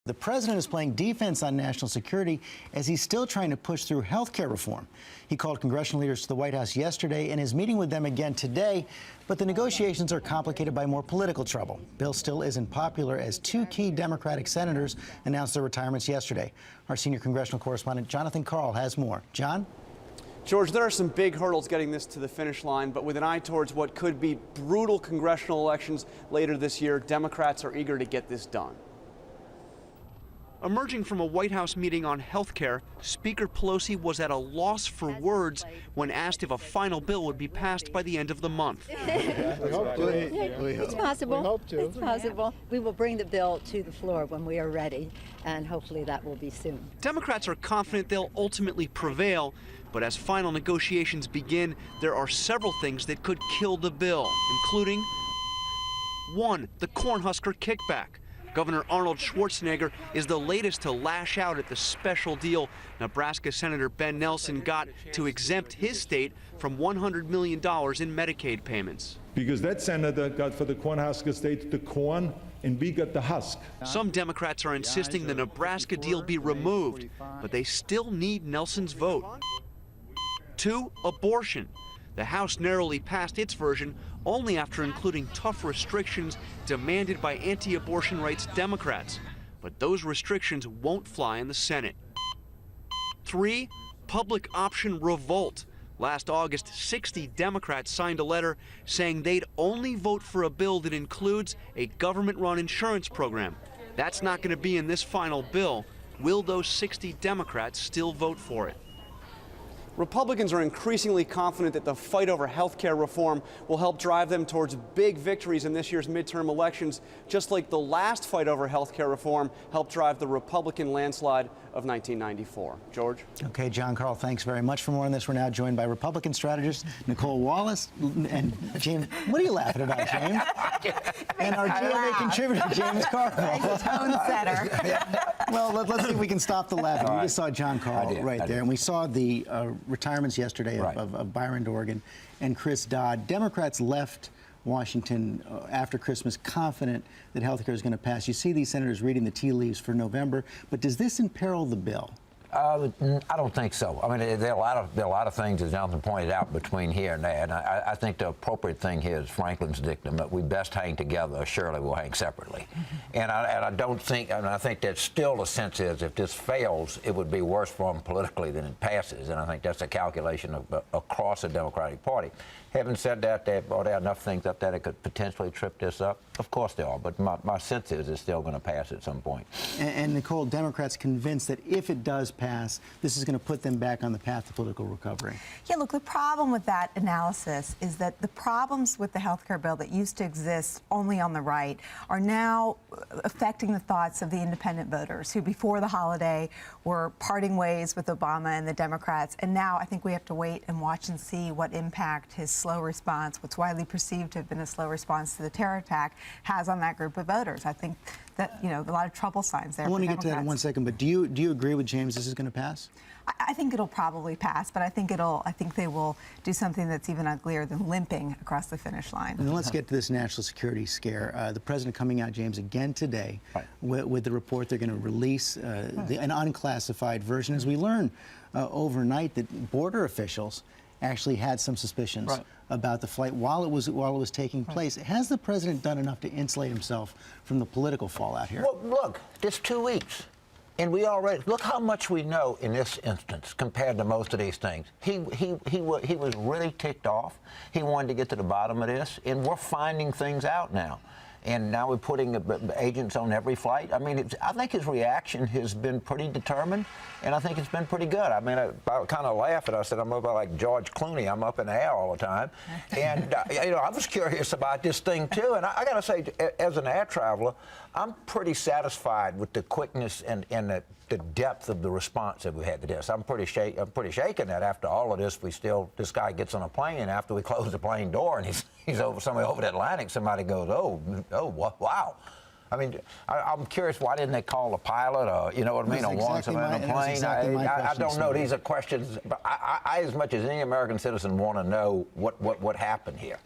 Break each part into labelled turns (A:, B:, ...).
A: The president is playing defense on national security as he's still trying to push through health care reform. He called congressional leaders to the White House yesterday and is meeting with them again today, but the negotiations are complicated by more political trouble. Bill still isn't popular as two key Democratic senators announced their retirements yesterday. Our senior congressional correspondent Jonathan Karl has more. John?
B: George, there are some big hurdles getting this to the finish line, but with an eye towards what could be brutal congressional elections later this year, Democrats are eager to get this done. Emerging from a White House meeting on health care, Speaker Pelosi was at a loss for words when asked if a final bill would be passed by the end of the month.
C: We hope to.
D: It's possible.
C: We hope to.
D: It's possible. We will bring the bill to the floor when we are ready, and hopefully that will be soon.
B: Democrats are confident they'll ultimately prevail, but as final negotiations begin, there are several things that could kill the bill, including 1, the Cornhusker kickback. Governor Arnold Schwarzenegger is the latest to lash out at the special deal Nebraska Senator Ben Nelson got to exempt his state from $100 million in Medicaid payments.
E: Because that senator got for the Cornhusker state the corn, and we got the husk.
B: Some Democrats are insisting the Nebraska deal be removed, but they still need Nelson's vote. 2, abortion. The House narrowly passed its version only after including tough restrictions demanded by anti-abortion rights Democrats. But those restrictions won't fly in the Senate. 3, public option revolt. Last August, 60 Democrats signed a letter saying they'd only vote for a bill that includes a government-run insurance program. That's not going to be in this final bill. Will those 60 Democrats still vote for it? Republicans are increasingly confident that the fight over health care reform will help drive them towards big victories in this year's midterm elections, just like the last fight over health care reform helped drive the Republican landslide of 1994. George?
A: Okay, John Karl, thanks very much. For more on this, we're now joined by Republican strategist Nicole Wallace and James. What are you laughing about, James? And our GMA contributor, James Carville.
F: Tone setter.
A: Well, let's see if we can stop the laughing. We just saw John Karl right there, and we saw the retirements yesterday of Byron Dorgan and Chris Dodd. Democrats left Washington after Christmas confident that health care is going to pass. You see these senators reading the tea leaves for November, but does this imperil the bill?
G: I don't think so. I mean, there are a lot of things, as Jonathan pointed out, between here and there. And I think the appropriate thing here is Franklin's dictum that we best hang together, surely we'll hang separately. And I don't think, and I think that still the sense is if this fails, it would be worse for them politically than it passes. And I think that's a calculation across the Democratic Party. Having said that, there are enough things up there that could potentially trip this up. Of course there are, but my sense is it's still going to pass at some point.
A: And Nicole, Democrats convinced that if it does pass, this is going to put them back on the path to political recovery.
F: Yeah, look, the problem with that analysis is that the problems with the health care bill that used to exist only on the right are now affecting the thoughts of the independent voters who before the holiday were parting ways with Obama and the Democrats. And now I think we have to wait and watch and see what impact his slow response, what's widely perceived to have been a slow response to the terror attack, has on that group of voters. I think that, you know, a lot of trouble signs there.
A: I want to get to that in 1 second, but do you agree with James this is going to pass?
F: I think it'll probably pass, but I think they will do something that's even uglier than limping across the finish line.
A: And then let's get to this national security scare. The president coming out, James, again today with the report they're going to release an unclassified version, as we learn overnight that border officials actually had some suspicions about the flight while it was taking place. Has the president done enough to insulate himself from the political fallout here?
G: Well, look, it's 2 weeks. And we already look how much we know in this instance compared to most of these things. He was really ticked off. He wanted to get to the bottom of this, and we're finding things out now. And now we're putting agents on every flight. I mean, I think his reaction has been pretty determined, and I think it's been pretty good. I mean, I kind of laughed, and I said, I'm about like George Clooney. I'm up in the air all the time. And, you know, I was curious about this thing, too. And I got to say, as an air traveler, I'm pretty satisfied with the quickness and the depth of the response that we had to this. I'm pretty shaken that after all of this, this guy gets on a plane, and after we close the plane door and he's somewhere over the Atlantic, somebody goes, oh, wow. I mean, I'm curious, why didn't they call the pilot, or, you know what I mean, or warn somebody on a plane?
A: Exactly
G: I don't know. These are questions, but I, as much as any American citizen, want to know what happened here.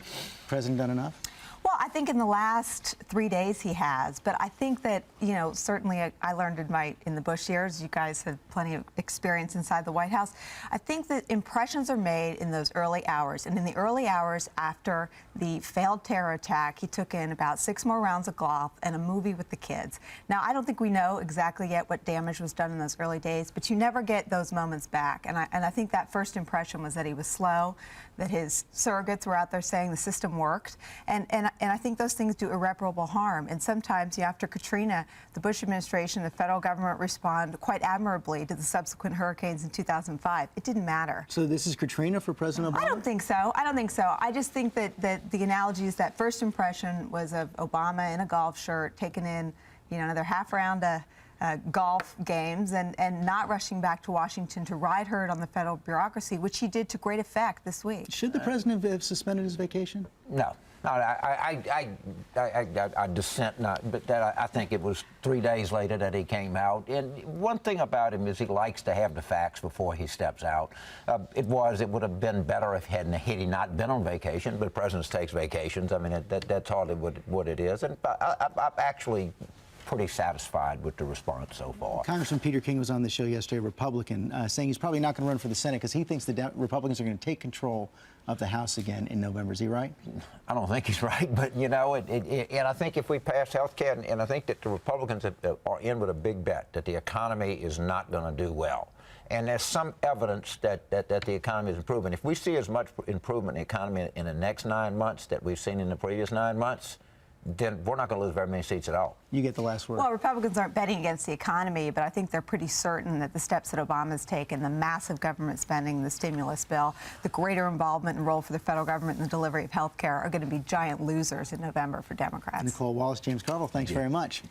A: President done enough?
F: Well, I think in the last 3 days he has, but I think that, you know, certainly I learned in the Bush years, you guys have plenty of experience inside the White House. I think that impressions are made in those early hours, and in the early hours after the failed terror attack, he took in about 6 more rounds of golf and a movie with the kids. Now, I don't think we know exactly yet what damage was done in those early days, but you never get those moments back, and I think that first impression was that he was slow, that his surrogates were out there saying the system worked, and I think those things do irreparable harm. And sometimes, after Katrina, the Bush administration, the federal government respond quite admirably to the subsequent hurricanes in 2005. It didn't matter.
A: So this is Katrina for President Obama?
F: I don't think so. I don't think so. I just think that the analogy is that first impression was of Obama in a golf shirt, taking in, another half round of golf games and not rushing back to Washington to ride herd on the federal bureaucracy, which he did to great effect this week.
A: Should the president have suspended his vacation?
G: No. No, I dissent, but I think it was 3 days later that he came out. And one thing about him is he likes to have the facts before he steps out. It would have been better if had he not been on vacation, but presidents takes vacations. I mean, that's all what it is. And I'm actually pretty satisfied with the response so far.
A: Congressman Peter King was on the show yesterday, Republican, saying he's probably not going to run for the Senate because he thinks the Republicans are going to take control of the House again in November. Is he right?
G: I don't think he's right, but and I think if we pass health care, and I think that the Republicans are in with a big bet that the economy is not going to do well. And there's some evidence that the economy is improving. If we see as much improvement in the economy in the next 9 months that we've seen in the previous 9 months, then we're not going to lose very many seats at all.
A: You get the last word.
F: Well, Republicans aren't betting against the economy, but I think they're pretty certain that the steps that Obama's taken, the massive government spending, the stimulus bill, the greater involvement and role for the federal government in the delivery of health care are going to be giant losers in November for Democrats.
A: Nicole Wallace, James Carville, thanks very much.